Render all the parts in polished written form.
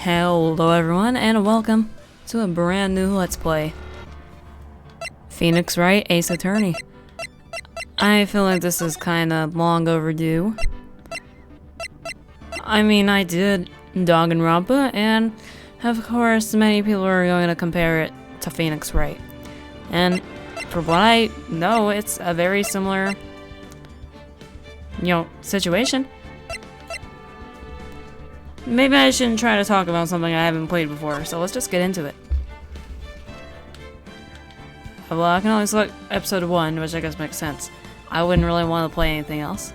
Hello everyone, and welcome to a brand new Let's Play. Phoenix Wright, Ace Attorney. I feel like this is kinda long overdue. I mean, I did Danganronpa, and of course many people are going to compare it to Phoenix Wright. And from what I know, it's a very similar, situation. Maybe I shouldn't try to talk about something I haven't played before, so let's just get into it. Well, I can only select episode 1, which I guess makes sense. I wouldn't really want to play anything else.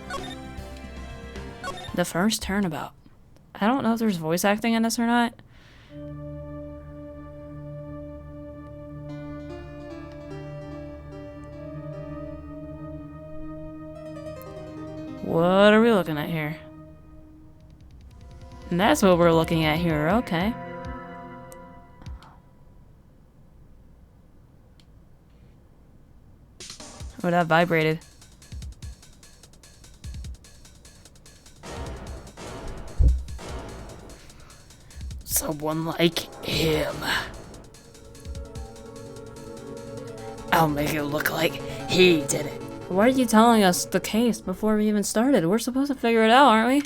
The first turnabout. I don't know if there's voice acting in this or not. What are we looking at here? And that's what we're looking at here, okay. Oh, that vibrated. Someone like him. I'll make it look like he did it. Why are you telling us the case before we even started? We're supposed to figure it out, aren't we?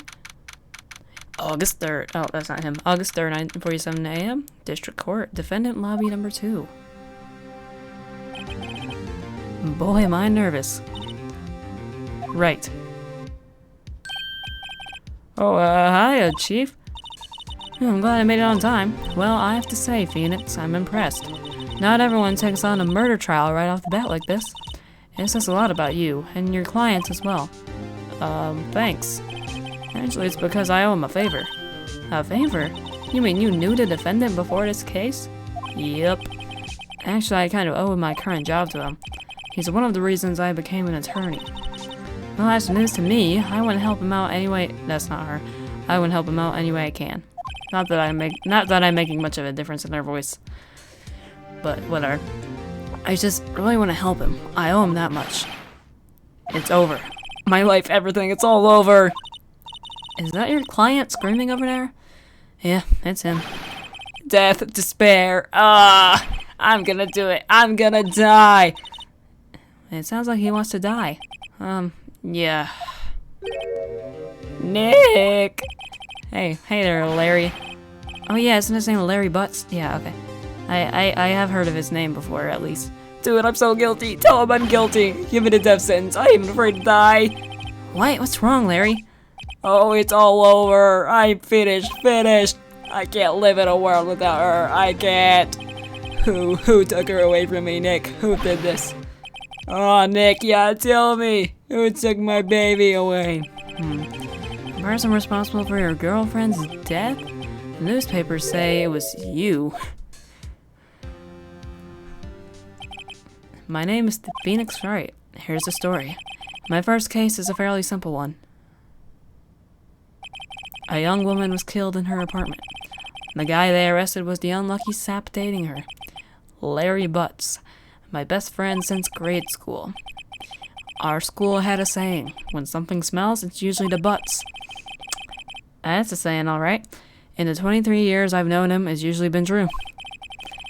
August 3rd. Oh, that's not him. August 3rd, 9:47 a.m. District Court. Defendant Lobby number 2. Boy, am I nervous. Right. Oh, hi, Chief. I'm glad I made it on time. Well, I have to say, Phoenix, I'm impressed. Not everyone takes on a murder trial right off the bat like this. It says a lot about you, and your clients as well. Thanks. Actually, it's because I owe him a favor. A favor? You mean you knew the defendant before this case? Yep. Actually, I kind of owe my current job to him. He's one of the reasons I became an attorney. Well, that's news to me. I wouldn't help him out anyway. That's not her. I wouldn't help him out any way I can. Not that I'm making much of a difference in their voice. But whatever. I just really want to help him. I owe him that much. It's over. My life, everything, it's all over. Is that your client screaming over there? Yeah, it's him. Death, despair. I'm gonna do it. I'm gonna die. It sounds like he wants to die. Yeah. Nick! Hey there, Larry. Oh yeah, isn't his name Larry Butz? Yeah, okay. I have heard of his name before, at least. Dude, I'm so guilty. Tell him I'm guilty. Give me the death sentence. I am afraid to die. What? What's wrong, Larry? Oh, it's all over. I'm finished. I can't live in a world without her. I can't. Who took her away from me, Nick? Who did this? Oh, Nick, yeah, tell me. Who took my baby away? The person responsible for your girlfriend's death? The newspapers say it was you. My name is Phoenix Wright. Here's the story. My first case is a fairly simple one. A young woman was killed in her apartment. The guy they arrested was the unlucky sap dating her, Larry Butz, my best friend since grade school. Our school had a saying, when something smells, it's usually the butts. That's a saying, alright. In the 23 years I've known him, it's usually been true.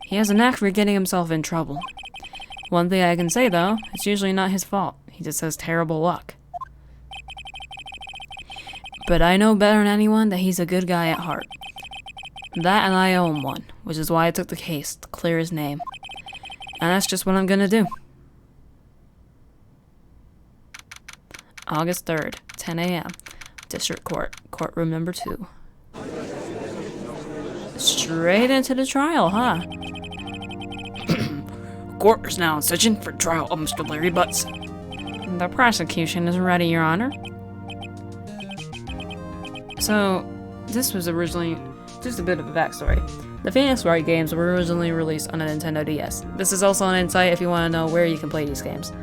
He has a knack for getting himself in trouble. One thing I can say, though, it's usually not his fault. He just has terrible luck. But I know better than anyone that he's a good guy at heart. That and I owe him one, which is why I took the case to clear his name. And that's just what I'm gonna do. August 3rd, 10 a.m. District Court, courtroom number 2. Straight into the trial, huh? Court is now in session for trial of Mr. Larry Butz. The prosecution is ready, Your Honor. So, this was originally just a bit of a backstory. The Phoenix Wright games were originally released on a Nintendo DS. This is also an insight if you want to know where you can play these games.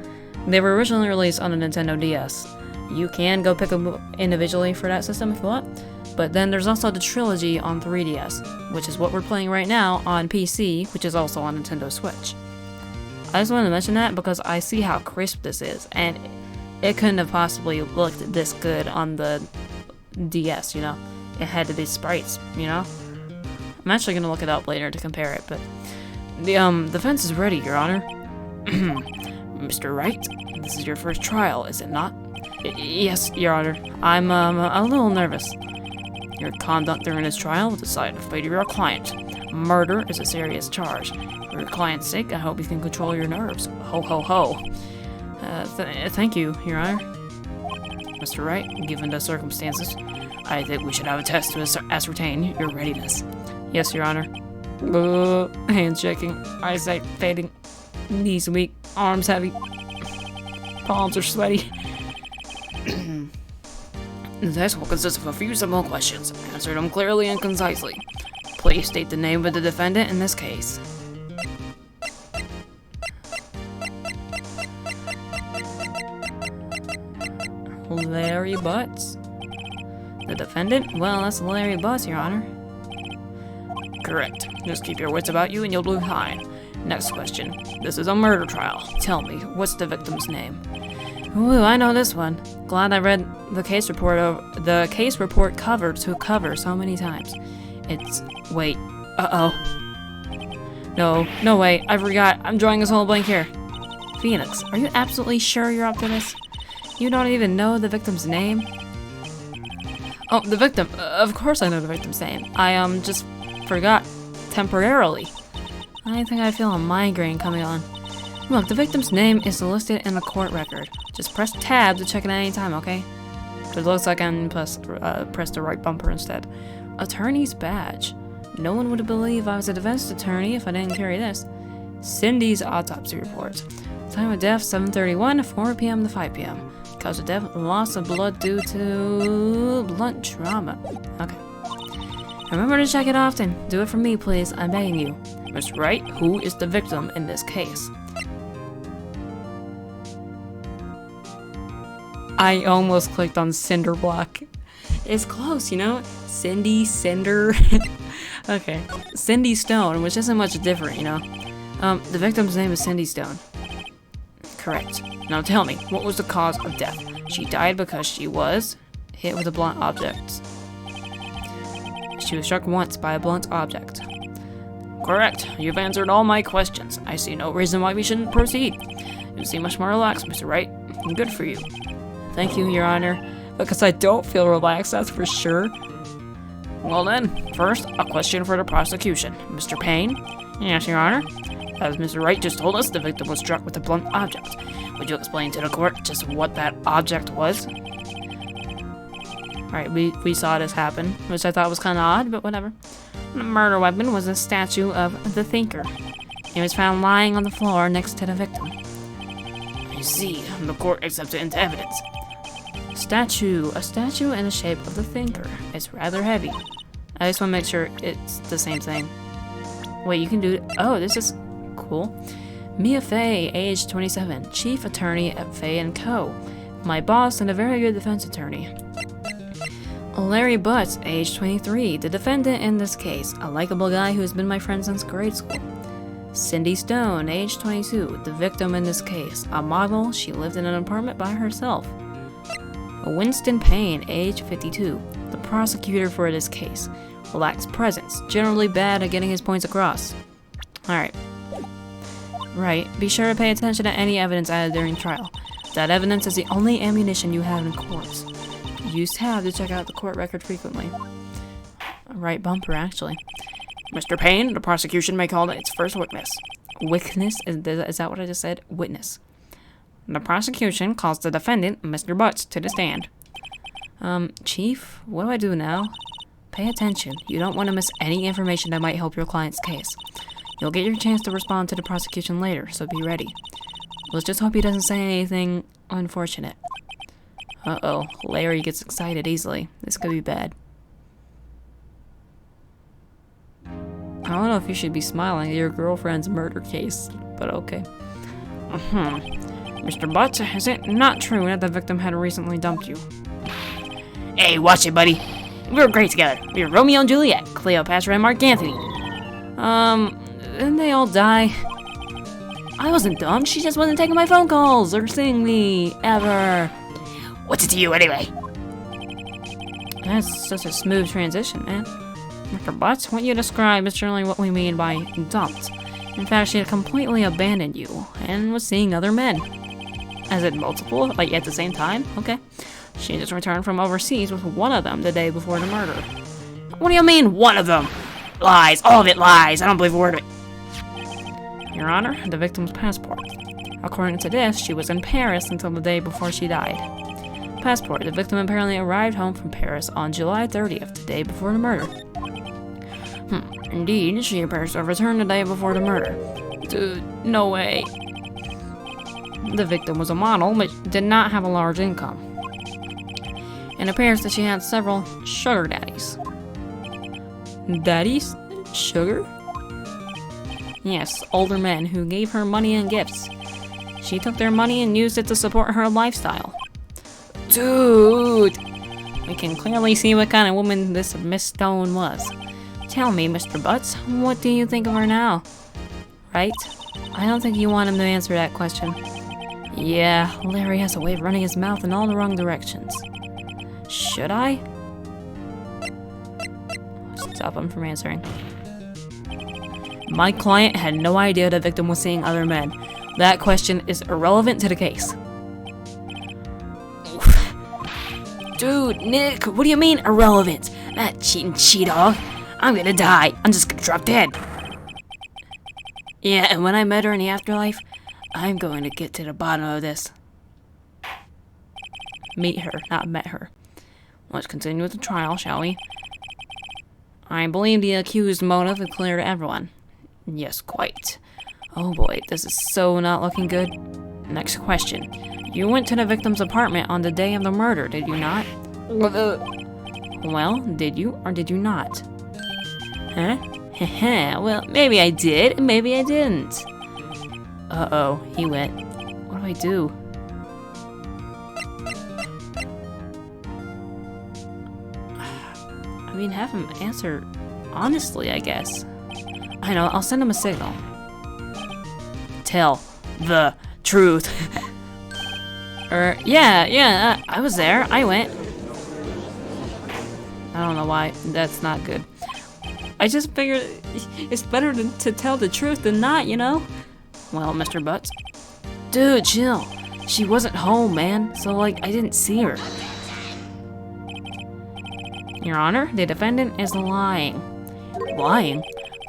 They were originally released on a Nintendo DS. You can go pick them up individually for that system if you want, but then there's also the trilogy on 3DS, which is what we're playing right now on PC, which is also on Nintendo Switch. I just wanted to mention that because I see how crisp this is, and it couldn't have possibly looked this good on the DS, you know? It had to be sprites, you know? I'm actually gonna look it up later to compare it, but the defense is ready, Your Honor. Mr. Wright, this is your first trial, is it not? Yes, Your Honor. I'm a little nervous. Your conduct during this trial will decide the fate of your client. Murder is a serious charge. For your client's sake, I hope you can control your nerves. Ho ho ho. Thank you, Your Honor. Mr. Wright, given the circumstances, I think we should have a test to ascertain your readiness. Yes, Your Honor. Hands shaking, eyesight fading, knees weak, arms heavy, palms are sweaty. The test will consist of a few simple questions. Answer them clearly and concisely. Please state the name of the defendant in this case. Larry Butz. The defendant? Well, that's Larry Butz, Your Honor. Correct. Just keep your wits about you and you'll do fine. Next question. This is a murder trial. Tell me, what's the victim's name? Ooh, I know this one. Glad I read the case report cover to cover so many times. It's... wait. Uh-oh. No way. I forgot. I'm drawing this whole blank here. Phoenix, are you absolutely sure you're up to this? You don't even know the victim's name? Oh, the victim. Of course I know the victim's name. I, just forgot temporarily. I think I feel a migraine coming on. Look, the victim's name is listed in the court record. Just press tab to check it at any time, okay? But it looks like I'm press the right bumper instead. Attorney's badge. No one would believe I was a defense attorney if I didn't carry this. Cindy's autopsy report. Time of death, 7:31, 4 p.m. to 5 p.m. Cause of death, loss of blood due to blunt trauma. Okay. Remember to check it often. Do it for me, please. I'm begging you. Mr. Wright, who is the victim in this case? I almost clicked on Cinder Block. It's close, you know? Cindy, Cinder. Okay. Cindy Stone, which isn't much different, you know? The victim's name is Cindy Stone. Correct. Now tell me, what was the cause of death? She died because she was hit with a blunt object. She was struck once by a blunt object. Correct. You've answered all my questions. I see no reason why we shouldn't proceed. You seem much more relaxed, Mr. Wright. Good for you. Thank you, Your Honor. Because I don't feel relaxed, that's for sure. Well then, first, a question for the prosecution. Mr. Payne? Yes, Your Honor. As Mr. Wright just told us, the victim was struck with a blunt object. Would you explain to the court just what that object was? Alright, we saw this happen, which I thought was kind of odd, but whatever. The murder weapon was a statue of the Thinker. It was found lying on the floor next to the victim. I see, the court accepts it into evidence. A statue in the shape of the Thinker. It's rather heavy. I just want to make sure it's the same thing. Wait, you can do it. Oh, this is cool. Mia Fey, age 27, chief attorney at Fey & Co. My boss and a very good defense attorney. Larry Butz, age 23, the defendant in this case, a likable guy who has been my friend since grade school. Cindy Stone, age 22, the victim in this case, a model, she lived in an apartment by herself. Winston Payne, age 52, the prosecutor for this case, lacks presence, generally bad at getting his points across. Alright. Right, be sure to pay attention to any evidence added during trial. That evidence is the only ammunition you have in courts. Use tab to check out the court record frequently. Right bumper, actually. Mr. Payne, the prosecution may call its first witness. Witness? Is that what I just said? Witness. The prosecution calls the defendant, Mr. Butz, to the stand. Chief, what do I do now? Pay attention. You don't want to miss any information that might help your client's case. You'll get your chance to respond to the prosecution later, so be ready. Let's just hope he doesn't say anything unfortunate. Uh-oh, Larry gets excited easily. This could be bad. I don't know if you should be smiling at your girlfriend's murder case, but okay. Mr. Butz, is it not true that the victim had recently dumped you? Hey, watch it, buddy. We were great together. We were Romeo and Juliet, Cleopatra and Mark Antony. Didn't they all die? I wasn't dumb. She just wasn't taking my phone calls or seeing me, ever. What's it to you, anyway? That's such a smooth transition, man. Mr. Butz, what you describe is generally what we mean by dumped. In fact, she had completely abandoned you and was seeing other men. As in multiple? Like at the same time? Okay. She just returned from overseas with one of them the day before the murder. What do you mean, one of them? Lies. All of it lies. I don't believe a word of it. Your Honor, the victim's passport. According to this, she was in Paris until the day before she died. Passport. The victim apparently arrived home from Paris on July 30th, the day before the murder. Indeed, she appears to have returned the day before the murder. Dude, no way. The victim was a model, but did not have a large income. It appears that she had several sugar daddies. Daddies? Sugar? Yes, older men who gave her money and gifts. She took their money and used it to support her lifestyle. Dude! We can clearly see what kind of woman this Miss Stone was. Tell me, Mr. Butz, what do you think of her now? Right? I don't think you want him to answer that question. Yeah, Larry has a way of running his mouth in all the wrong directions. Should I? Stop him from answering. My client had no idea the victim was seeing other men. That question is irrelevant to the case. Dude, Nick, what do you mean irrelevant? That cheating she-dog. I'm gonna die. I'm just gonna drop dead. Yeah, and when I met her in the afterlife, I'm going to get to the bottom of this. Meet her, not met her. Let's continue with the trial, shall we? I believe the accused motive is clear to everyone. Yes, quite. Oh boy, this is so not looking good. Next question. You went to the victim's apartment on the day of the murder, did you not? Well, did you or did you not? Huh? Well, maybe I did, maybe I didn't. Uh-oh, he went. What do I do? I mean, have him answer honestly, I guess. I know, I'll send him a signal. Tell the truth. Yeah, I was there. I went. I don't know why. That's not good. I just figured it's better to tell the truth than not, you know? Well, Mr. Butz. Dude, chill. She wasn't home, man. So, like, I didn't see her. Your Honor, the defendant is lying. Lying?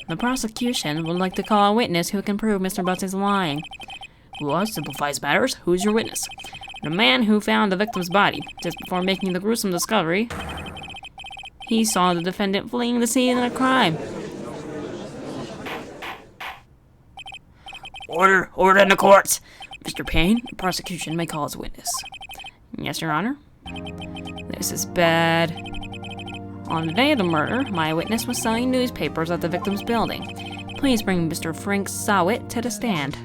The prosecution would like to call a witness who can prove Mr. Butz is lying. Well, simplifies matters. Who's your witness? The man who found the victim's body just before making the gruesome discovery. He saw the defendant fleeing the scene of the crime. Order in the court. Mr. Payne, the prosecution may call as witness. Yes, Your Honor. This is bad. On the day of the murder, my witness was selling newspapers at the victim's building. Please bring Mr. Frank Sawit to the stand.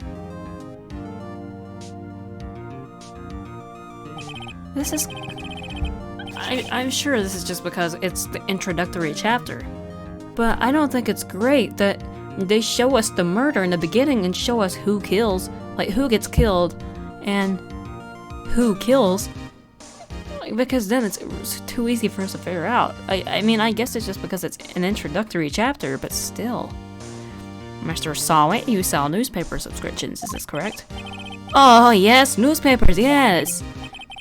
This is... I'm sure this is just because it's the introductory chapter. But I don't think it's great that they show us the murder in the beginning and show us who kills, like who gets killed and who kills. Because then it's too easy for us to figure out. I mean, I guess it's just because it's an introductory chapter, but still. Mr. Sawit, you sell newspaper subscriptions, is this correct? Oh, yes, newspapers, yes!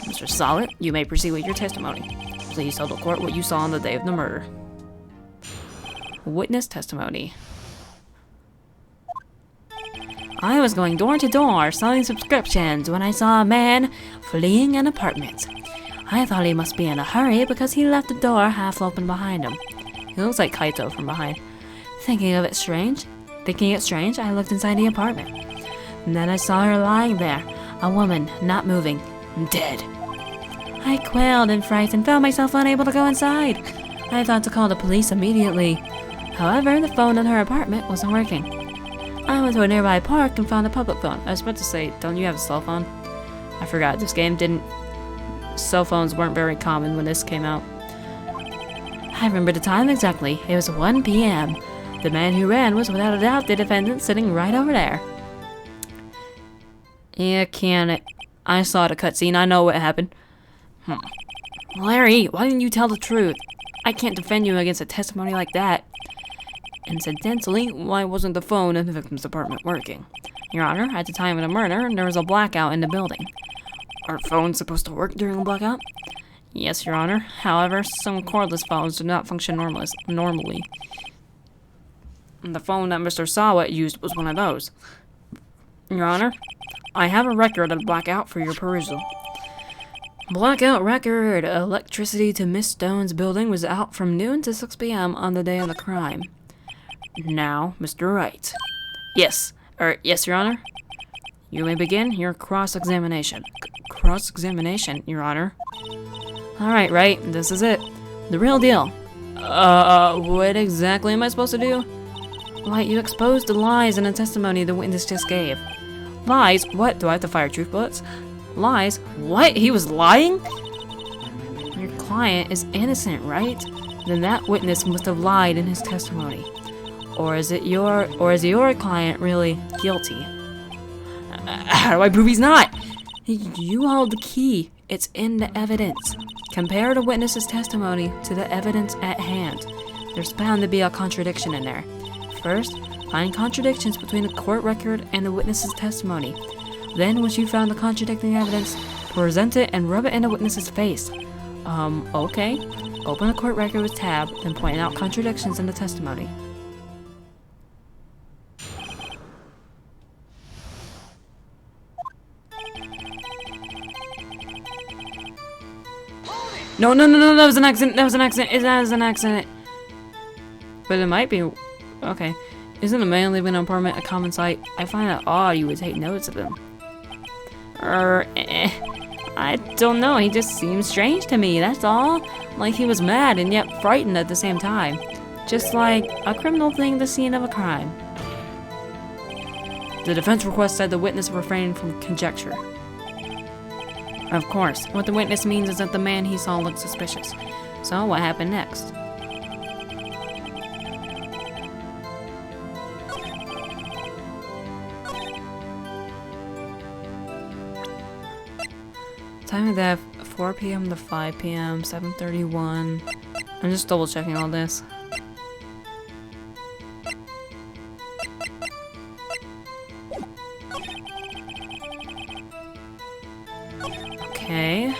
Mr. Sawit, you may proceed with your testimony. Please tell the court what you saw on the day of the murder. Witness testimony. I was going door to door selling subscriptions when I saw a man fleeing an apartment. I thought he must be in a hurry because he left the door half open behind him. He looks like Kaito from behind. Thinking it strange, I looked inside the apartment. And then I saw her lying there, a woman, not moving, dead. I quailed in fright and found myself unable to go inside. I thought to call the police immediately. However, the phone in her apartment wasn't working. I went to a nearby park and found a public phone. I was about to say, don't you have a cell phone? I forgot, this game didn't... Cell phones weren't very common when this came out. I remember the time exactly. It was 1 p.m. The man who ran was without a doubt the defendant sitting right over there. Yeah, can it? I saw the cutscene. I know what happened. Larry, why didn't you tell the truth? I can't defend you against a testimony like that. Incidentally, why wasn't the phone in the victim's apartment working? Your Honor, at the time of the murder, there was a blackout in the building. Are phones supposed to work during a blackout? Yes, Your Honor. However, some cordless phones do not function normally. The phone that Mr. Sawit used was one of those. Your Honor, I have a record of the blackout for your perusal. Blackout record. Electricity to Miss Stone's building was out from noon to 6 p.m. on the day of the crime. Now, Mr. Wright. Yes, Your Honor. You may begin your cross-examination. Cross-examination, Your Honor. Alright, Wright, this is it. The real deal. What exactly am I supposed to do? Why, you exposed the lies in the testimony the witness just gave. Lies? What? Do I have to fire truth bullets? Lies? What? He was lying? Your client is innocent, right? Then that witness must have lied in his testimony. Or is your client really guilty? How do I prove he's not? You hold the key. It's in the evidence. Compare the witness's testimony to the evidence at hand. There's bound to be a contradiction in there. First, find contradictions between the court record and the witness's testimony. Then, once you've found the contradicting evidence, present it and rub it in the witness's face. Okay. Open the court record with tab, then point out contradictions in the testimony. No, that was an accident. That was an accident. But it might be. Okay. Isn't a man living in an apartment a common sight? I find it odd you would take notice of him. I don't know. He just seems strange to me, that's all. Like he was mad and yet frightened at the same time. Just like a criminal fleeing the scene of a crime. The defense requested the witness refrain from conjecture. Of course, what the witness means is that the man he saw looked suspicious. So, what happened next? Time of death, 4 p.m. to 5 p.m., 7:31. I'm just double checking all this. Okay.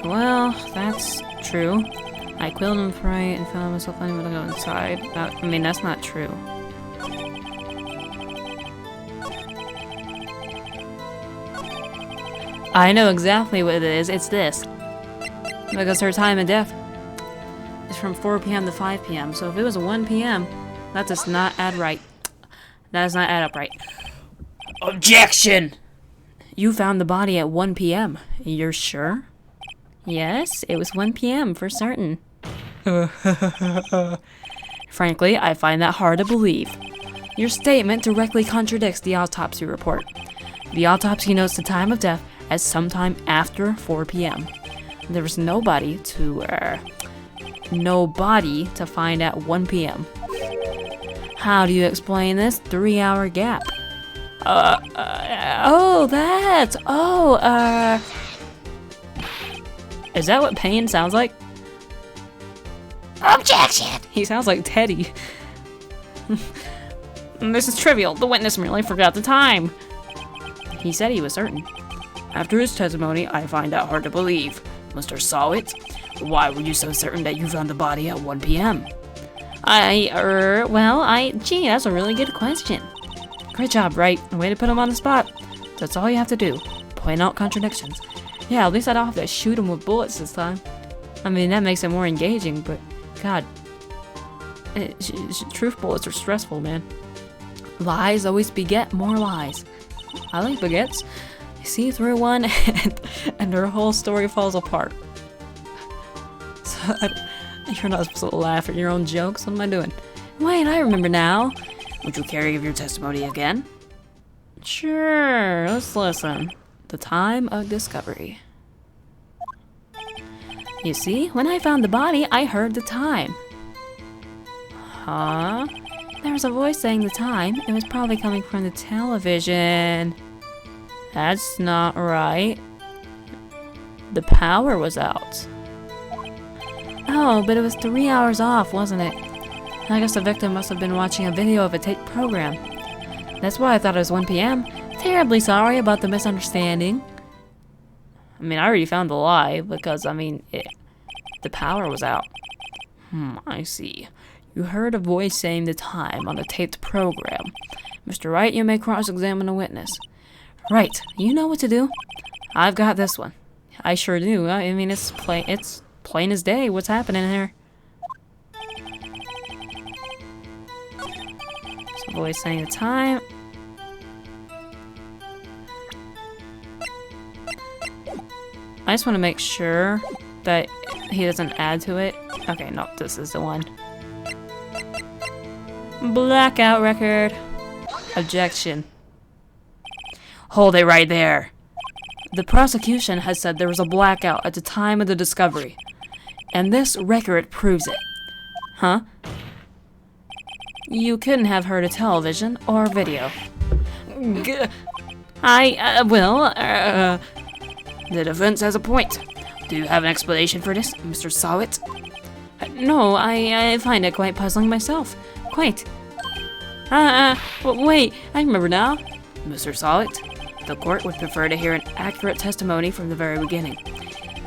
Well, that's true. I quilled him with Wright and found myself unable to go inside. I mean, that's not true. I know exactly what it is. It's this. Because her time of death is from 4 p.m. to 5 p.m. So if it was 1 p.m., that does not add right. That does not add up right. Objection! You found the body at 1 p.m. You're sure? Yes, it was 1 p.m. for certain. Frankly, I find that hard to believe. Your statement directly contradicts the autopsy report. The autopsy notes the time of death as sometime after 4 p.m. There was nobody to find at 1 p.m. How do you explain this 3-hour gap? Is that what pain sounds like? Objection! He sounds like Teddy. This is trivial. The witness merely forgot the time. He said he was certain. After his testimony, I find that hard to believe. Mr. Sawit, why were you so certain that you found the body at 1 p.m.? Gee, that's a really good question. Great job, Wright. Way to put him on the spot. That's all you have to do. Point out contradictions. Yeah, at least I don't have to shoot him with bullets this time. I mean, that makes it more engaging, but God. Truth bullets are stressful, man. Lies always beget more lies. I like baguettes. You see through one and their whole story falls apart. So, you're not supposed to laugh at your own jokes. What am I doing? Wait, I remember now. Would you care to give your testimony again? Sure, let's listen. The time of discovery. You see, when I found the body, I heard the time. Huh? There was a voice saying the time. It was probably coming from the television. That's not right. The power was out. Oh, but it was 3 hours off, wasn't it? I guess the victim must have been watching a video of a taped program. That's why I thought it was 1 p.m. Terribly sorry about the misunderstanding. I mean, I already found the lie because, I mean, the power was out. I see. You heard a voice saying the time on the taped program. Mr. Wright, you may cross-examine a witness. Right, you know what to do. I've got this one. I sure do. I mean, it's plain as day what's happening here. So, voice saying the time. I just want to make sure that he doesn't add to it. Okay, no, this is the one. Blackout record. Objection. Hold it right there. The prosecution has said there was a blackout at the time of the discovery. And this record proves it. Huh? You couldn't have heard a television or video. The defense has a point. Do you have an explanation for this, Mr. Sawit? No, I find it quite puzzling myself. Quite. Wait, I remember now. Mr. Sawit, the court would prefer to hear an accurate testimony from the very beginning.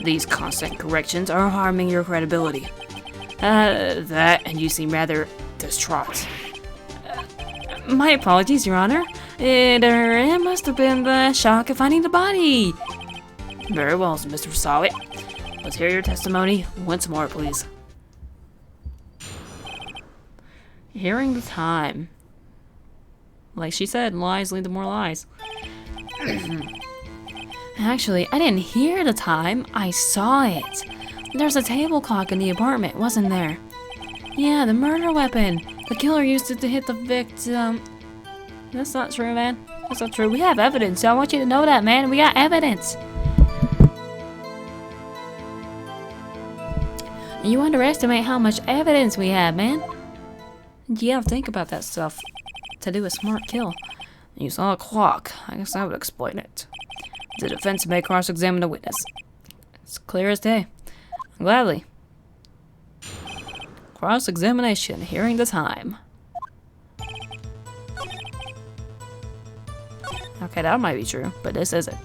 These constant corrections are harming your credibility. And you seem rather distraught. My apologies, Your Honor. It must have been the shock of finding the body. Very well, Mr. Sawit. Let's hear your testimony once more, please. Hearing the time. Like she said, lies lead to more lies. Actually, I didn't hear the time. I saw it. There's a table clock in the apartment, wasn't there? Yeah, the murder weapon. The killer used it to hit the victim. That's not true, man. That's not true. We have evidence. I want you to know that, man. We got evidence. You underestimate how much evidence we have, man. You gotta think about that stuff to do a smart kill. You saw a clock. I guess that would explain it. The defense may cross-examine the witness. It's clear as day. Gladly. Cross-examination, hearing the time. Okay, that might be true, but this isn't.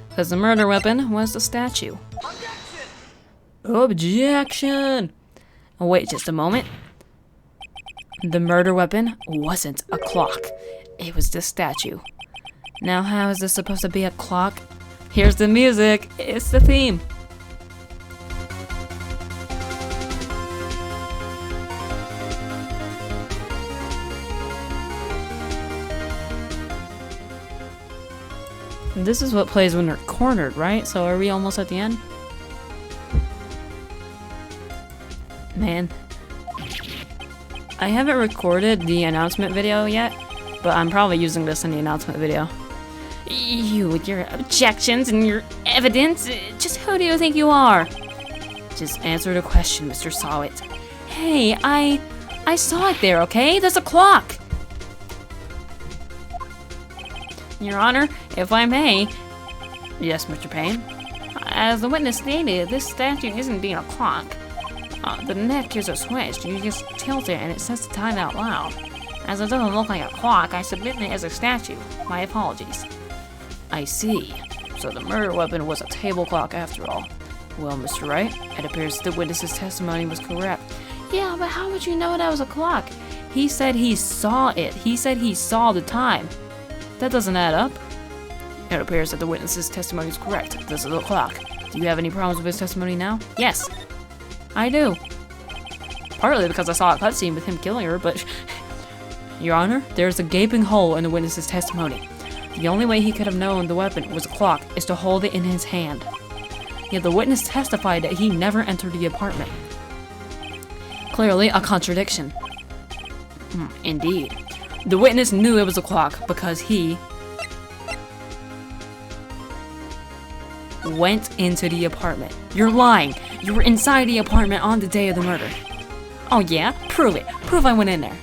Because the murder weapon was the statue. Objection! Oh, wait just a moment. The murder weapon wasn't a clock. It was the statue. Now how is this supposed to be a clock? Here's the music. It's the theme. This is what plays when they're cornered, right? So are we almost at the end? Man. I haven't recorded the announcement video yet, but I'm probably using this in the announcement video. You with your objections and your evidence, just who do you think you are? Just answer the question, Mr. Sawit. Hey, I saw it there, okay? There's a clock! Your Honor, if I may... Yes, Mr. Payne? As the witness stated, this statue isn't being a clock. The neck is a switch. You just tilt it and it sets the time out loud. As it doesn't look like a clock, I submit it as a statue. My apologies. I see. So the murder weapon was a table clock after all. Well, Mr. Wright, it appears the witness's testimony was correct. Yeah, but how would you know that was a clock? He said he saw it. He said he saw the time. That doesn't add up. It appears that the witness's testimony is correct. This is a clock. Do you have any problems with his testimony now? Yes. I do. Partly because I saw a cutscene with him killing her, but... Your Honor, there's a gaping hole in the witness's testimony. The only way he could have known the weapon was a clock is to hold it in his hand. Yet the witness testified that he never entered the apartment. Clearly a contradiction. Indeed. The witness knew it was a clock because he went into the apartment. You're lying. You were inside the apartment on the day of the murder. Oh yeah? Prove it. Prove I went in there.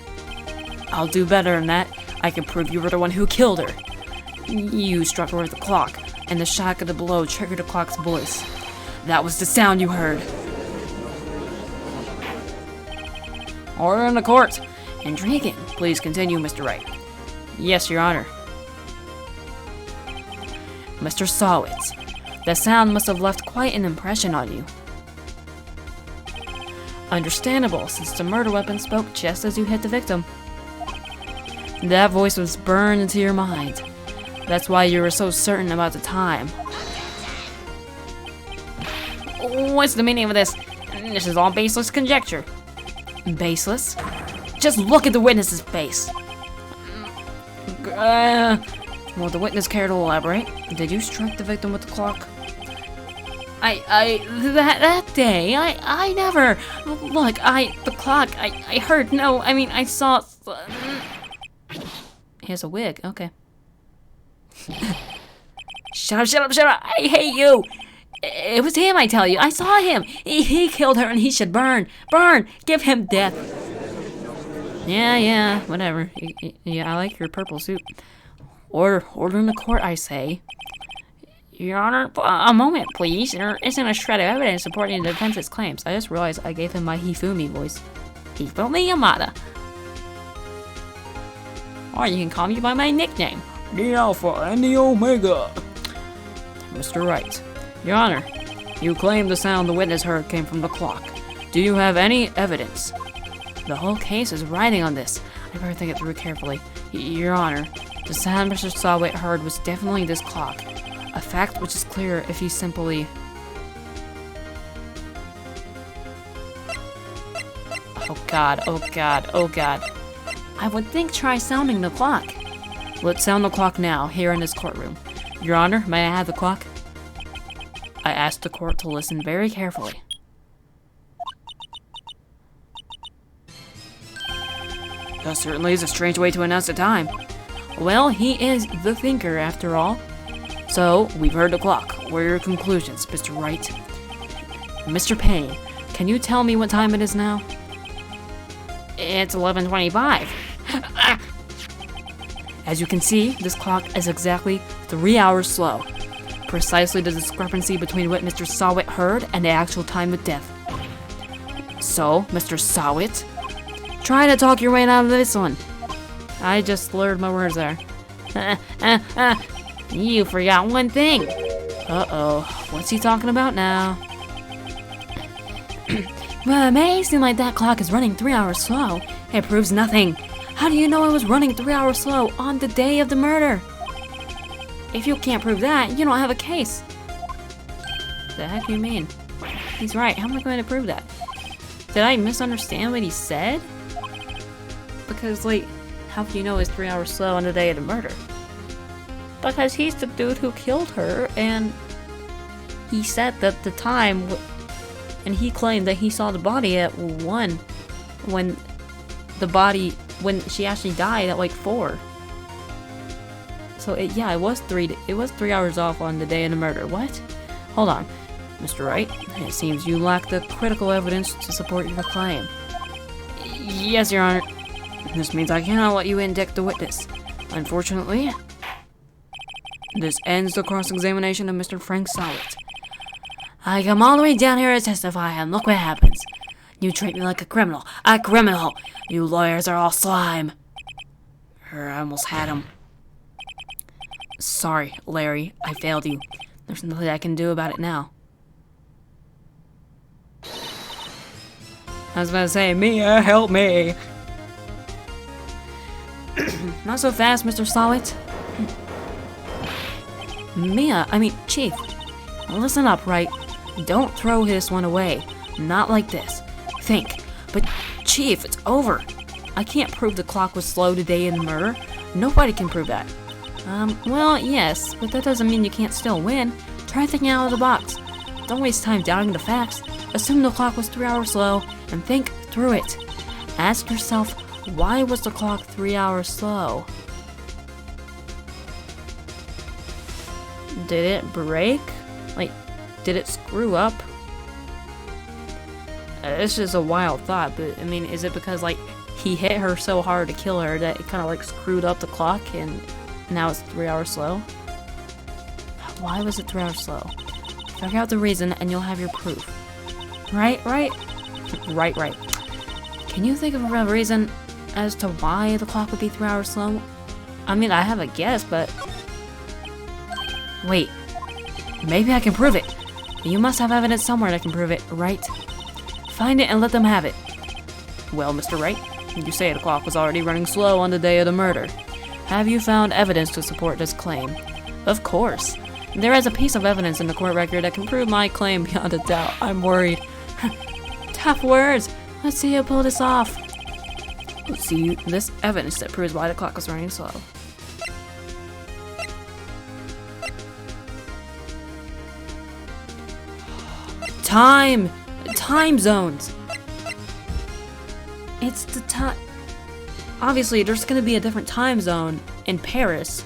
I'll do better than that. I can prove you were the one who killed her. You struck her with the clock, and the shock of the blow triggered the clock's voice. That was the sound you heard. Order in the court. Intriguing. Please continue, Mr. Wright. Yes, Your Honor. Mr. Sawitz, the sound must have left quite an impression on you. Understandable, since the murder weapon spoke just as you hit the victim. That voice was burned into your mind. That's why you were so certain about the time. What's the meaning of this? This is all baseless conjecture. Baseless? Just look at the witness's face. Will the witness care to elaborate? Did you strike the victim with the clock? That day, I never. Look, the clock, I heard, no, I mean, I saw. He has a wig, okay. Shut up, I hate you. It was him, I tell you, I saw him. He killed her and he should burn, give him death. Yeah, whatever. Yeah, I like your purple suit. Order in the court, I say. Your Honor, a moment, please. There isn't a shred of evidence supporting the defense's claims. I just realized I gave him my Hifumi voice. Hifumi Yamada. Or you can call me by my nickname, the Alpha and the Omega. Mr. Wright. Your Honor, you claim the sound the witness heard came from the clock. Do you have any evidence? The whole case is riding on this. I better think it through carefully. Your Honor, the sound Mr. Sawit heard was definitely this clock. A fact which is clear if he simply... Oh god. I would think try sounding the clock. Let's sound the clock now, here in this courtroom. Your Honor, may I have the clock? I asked the court to listen very carefully. That certainly is a strange way to announce the time. Well, he is the thinker, after all. So, we've heard the clock. What are your conclusions, Mr. Wright? Mr. Payne, can you tell me what time it is now? It's 11:25. As you can see, this clock is exactly 3 hours slow. Precisely the discrepancy between what Mr. Sawit heard and the actual time of death. So, Mr. Sawit, try to talk your way out of this one. I just slurred my words there. You forgot one thing. Uh-oh, what's he talking about now? Well, it may seem like that clock is running 3 hours slow. It proves nothing. How do you know it was running 3 hours slow on the day of the murder? If you can't prove that, you don't have a case. The heck do you mean? He's right, how am I going to prove that? Did I misunderstand what he said? Because, like, how do you know it's 3 hours slow on the day of the murder? Because he's the dude who killed her, and he said that the time, and he claimed that he saw the body at 1, when she actually died at like 4. So it was 3 hours off on the day of the murder. What? Hold on, Mr. Wright. It seems you lack the critical evidence to support your claim. Yes, Your Honor. This means I cannot let you indict the witness. Unfortunately, this ends the cross-examination of Mr. Frank Sawit. I come all the way down here to testify, and look what happens. You treat me like a criminal. A criminal! You lawyers are all slime. I almost had him. Sorry, Larry. I failed you. There's nothing I can do about it now. I was about to say, Mia, help me! Not so fast, Mr. Sawit. Chief. Listen up, Wright. Don't throw this one away. Not like this. Think. But, Chief, it's over. I can't prove the clock was slow today in the murder. Nobody can prove that. Well, yes, but that doesn't mean you can't still win. Try thinking out of the box. Don't waste time doubting the facts. Assume the clock was 3 hours slow, and think through it. Ask yourself, why was the clock 3 hours slow? Did it break? Like, did it screw up? It's just a wild thought, but I mean, is it because, like, he hit her so hard to kill her that it kind of, like, screwed up the clock and now it's 3 hours slow? Why was it 3 hours slow? Figure out the reason and you'll have your proof. Right? Right. Can you think of a reason as to why the clock would be 3 hours slow? I mean, I have a guess, but... Wait. Maybe I can prove it. You must have evidence somewhere that can prove it, right? Find it and let them have it. Well, Mr. Wright, you say the clock was already running slow on the day of the murder. Have you found evidence to support this claim? Of course. There is a piece of evidence in the court record that can prove my claim beyond a doubt. I'm worried. Tough words. Let's see you pull this off. Let's see this evidence that proves why the clock was running slow. Time zones. It's the time. Obviously, there's going to be a different time zone in Paris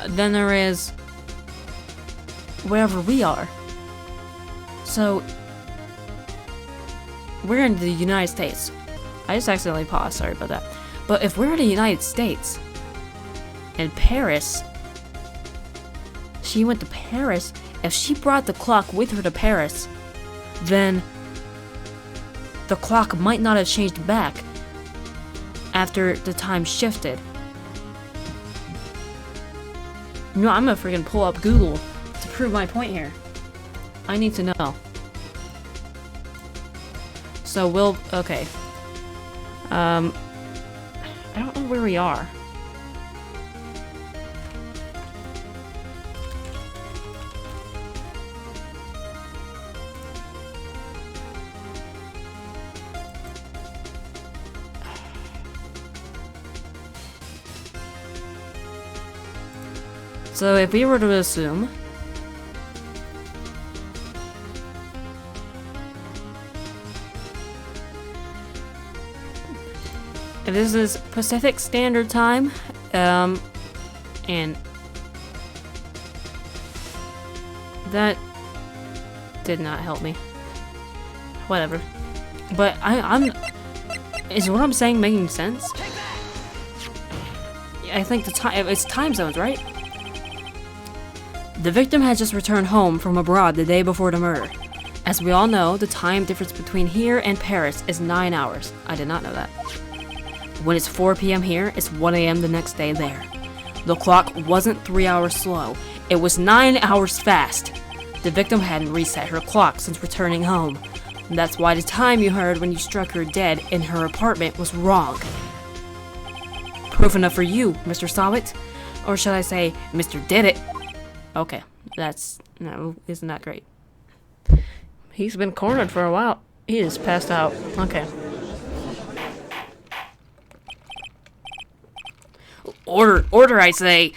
than there is wherever we are. So, we're in the United States. I just accidentally paused, sorry about that. But if we're in the United States, and Paris, she went to Paris, if she brought the clock with her to Paris, then the clock might not have changed back after the time shifted. You know, I'm gonna freaking pull up Google to prove my point here. I need to know. So okay. I don't know where we are. So if we were to assume if this is Pacific Standard Time, and that did not help me. Whatever. But is what I'm saying making sense? I think it's time zones, right? The victim had just returned home from abroad the day before the murder. As we all know, the time difference between here and Paris is 9 hours. I did not know that. When it's 4 p.m. here, it's 1 a.m. the next day there. The clock wasn't 3 hours slow. It was 9 hours fast. The victim hadn't reset her clock since returning home. And that's why the time you heard when you struck her dead in her apartment was wrong. Proof enough for you, Mr. Sawit? Or should I say, Mr. Did It? Okay, isn't that great? He's been cornered for a while. He is passed out. Okay. Order, I say!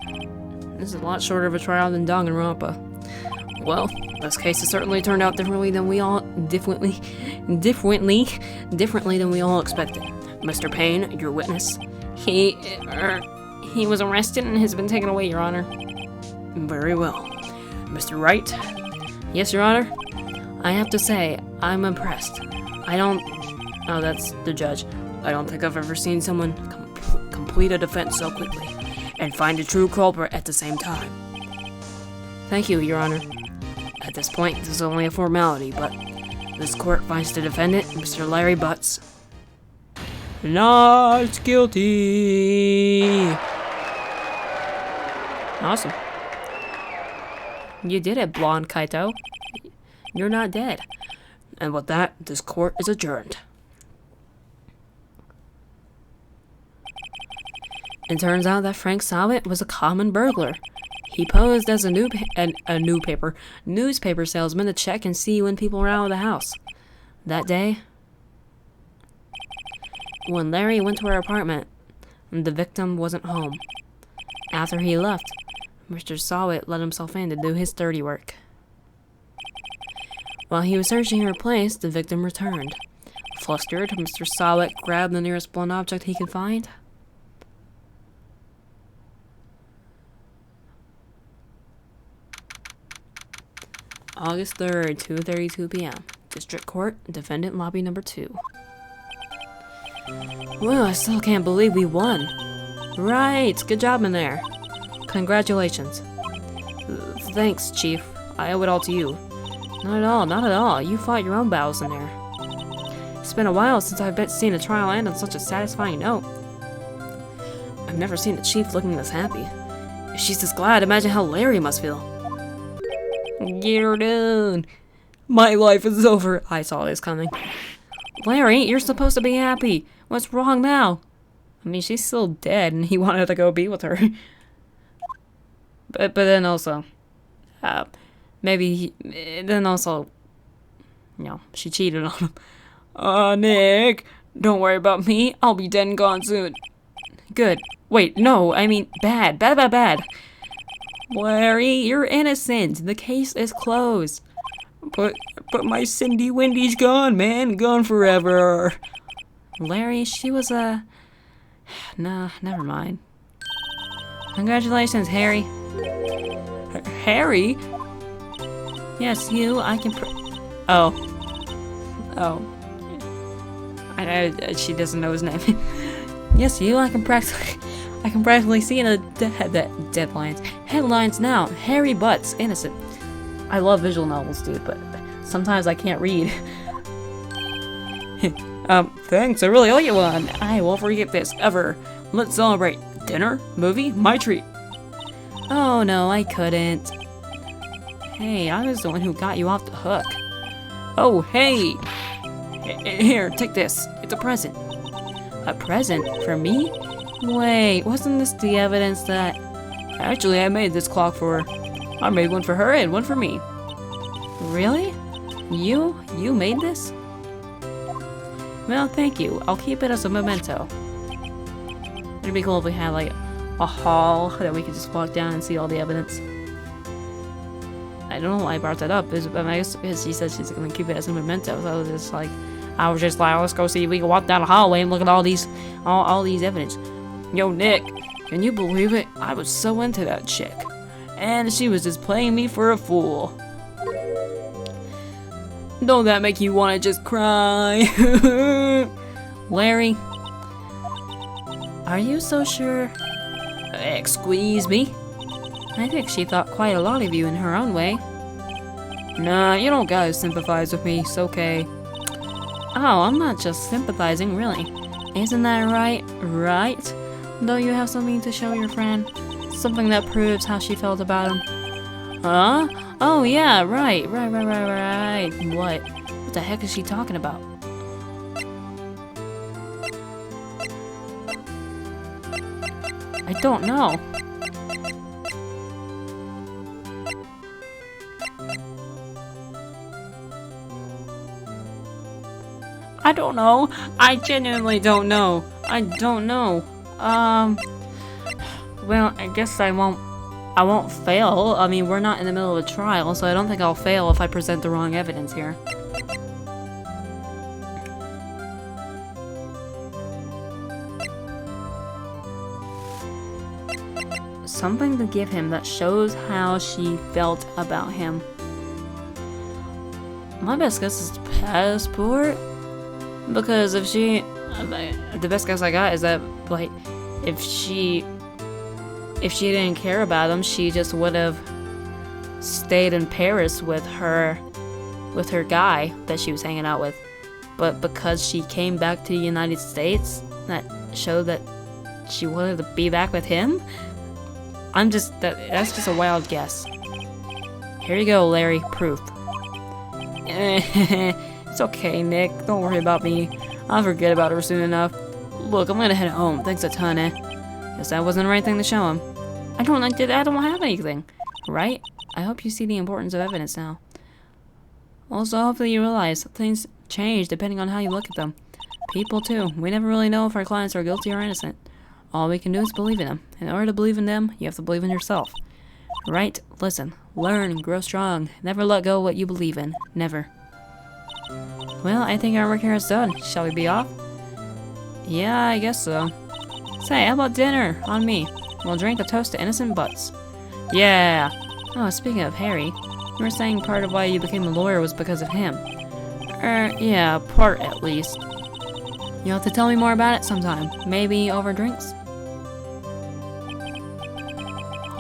This is a lot shorter of a trial than Danganronpa. Well, this case has certainly turned out differently than we all expected. Mr. Payne, your witness. He was arrested and has been taken away, Your Honor. Very well. Mr. Wright? Yes, Your Honor? I have to say, I'm impressed. Oh, that's the judge. I don't think I've ever seen someone complete a defense so quickly and find a true culprit at the same time. Thank you, Your Honor. At this point, this is only a formality, but this court finds the defendant, Mr. Larry Butz, not guilty. Awesome. You did it, blonde Kaito. You're not dead. And with that, this court is adjourned. It turns out that Frank Sawit was a common burglar. He posed as a newspaper salesman to check and see when people were out of the house. That day, when Larry went to her apartment, the victim wasn't home. After he left, Mr. Sawit let himself in to do his dirty work. While he was searching her place, the victim returned. Flustered, Mr. Sawit grabbed the nearest blunt object he could find. August 3rd, 2:32 p.m. District Court, Defendant Lobby Number 2. Whoa, I still can't believe we won. Right, good job in there. Congratulations. thanks, Chief. I owe it all to you. Not at all, not at all. You fought your own battles in there. It's been a while since I've seen a trial end on such a satisfying note. I've never seen the Chief looking this happy. If she's this glad, imagine how Larry must feel. Get her done. My life is over. I saw this coming. Larry, you're supposed to be happy. What's wrong now? I mean, she's still dead, and he wanted to go be with her. But then also, then also, you know, she cheated on him. Nick, don't worry about me. I'll be dead and gone soon. Good. Wait, no, I mean, bad. Larry, you're innocent. The case is closed. But my Cindy Wendy's gone, man. Gone forever. Larry, she was Nah, never mind. Congratulations, Harry. Harry? Yes, you. I can Oh. She doesn't know his name. Yes, you. I can practically see in the headlines now. Harry Butz, innocent. I love visual novels, dude, but sometimes I can't read. Thanks, I really owe you one. I won't forget this, ever. Let's celebrate. Dinner? Movie? My treat. Oh, no, I couldn't. Hey, I was the one who got you off the hook. Oh, hey! Here, take this. It's a present. A present? For me? Wait, wasn't this the evidence that... Actually, I made this clock for her. I made one for her and one for me. Really? You made this? Well, thank you. I'll keep it as a memento. It'd be cool if we had, like, a hall that we could just walk down and see all the evidence. I don't know why I brought that up, but I guess because she said she's gonna keep it as a memento, so I was just like, let's go see if we can walk down the hallway and look at all these evidence. Yo, Nick, can you believe it? I was so into that chick. And she was just playing me for a fool. Don't that make you want to just cry? Larry, are you so sure? Squeeze me? I think she thought quite a lot of you in her own way. Nah, you don't gotta sympathize with me, it's okay. Oh, I'm not just sympathizing, really. Isn't that right? Right? Don't you have something to show your friend? Something that proves how she felt about him? Huh? Oh yeah, right. What? What the heck is she talking about? I don't know. I don't know. I genuinely don't know. I don't know. Well, I guess I won't fail. I mean, we're not in the middle of a trial, so I don't think I'll fail if I present the wrong evidence here. Something to give him that shows how she felt about him. My best guess is passport. Because if she... the best guess I got is that, like, if she didn't care about him, she just would have stayed in Paris with her guy that she was hanging out with. But because she came back to the United States, that showed that she wanted to be back with him? That's just a wild guess. Here you go, Larry. Proof. It's okay, Nick. Don't worry about me. I'll forget about her soon enough. Look, I'm gonna head home. Thanks a ton, eh? Guess that wasn't the right thing to show him. I don't have anything. Right? I hope you see the importance of evidence now. Also, hopefully you realize things change depending on how you look at them. People, too. We never really know if our clients are guilty or innocent. All we can do is believe in them. In order to believe in them, you have to believe in yourself. Right? Listen. Learn. Grow strong. Never let go of what you believe in. Never. Well, I think our work here is done. Shall we be off? Yeah, I guess so. Say, how about dinner? On me. We'll drink a toast to innocent Butz. Yeah! Oh, speaking of Harry, you were saying part of why you became a lawyer was because of him. Yeah, part at least. You'll have to tell me more about it sometime. Maybe over drinks?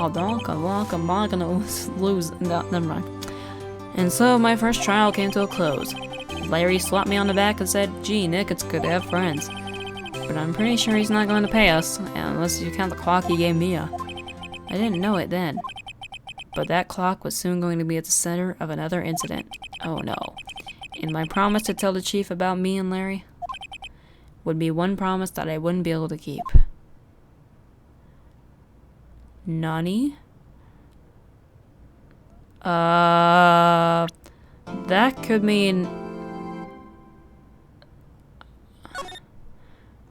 I'm not gonna lose. No, never mind. And so my first trial came to a close. Larry slapped me on the back and said, "Gee, Nick, it's good to have friends." But I'm pretty sure he's not going to pay us, unless you count the clock he gave Mia. I didn't know it then. But that clock was soon going to be at the center of another incident. Oh no. And my promise to tell the chief about me and Larry would be one promise that I wouldn't be able to keep. Nani? That could mean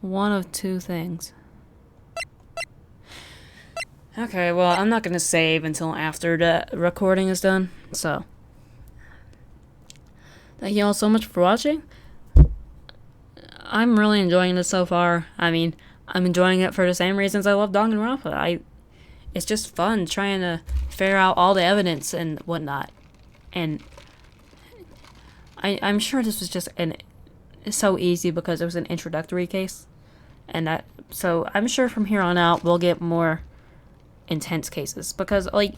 one of two things. Okay, well, I'm not gonna save until after the recording is done, so. Thank you all so much for watching. I'm really enjoying this so far. I mean, I'm enjoying it for the same reasons I love Danganronpa. It's just fun trying to figure out all the evidence and whatnot. And I'm sure this was just so easy because it was an introductory case. And so I'm sure from here on out we'll get more intense cases. Because, like,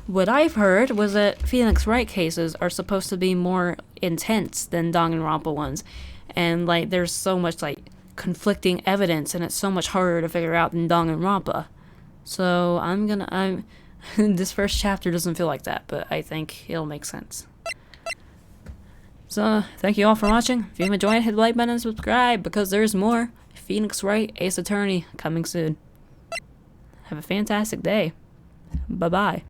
what I've heard was that Phoenix Wright cases are supposed to be more intense than Danganronpa ones. And, like, there's so much, like, conflicting evidence, and it's so much harder to figure out than Danganronpa. So this first chapter doesn't feel like that, but I think it'll make sense. So, thank you all for watching. If you've enjoyed, hit the like button and subscribe, because there's more Phoenix Wright Ace Attorney coming soon. Have a fantastic day. Bye-bye.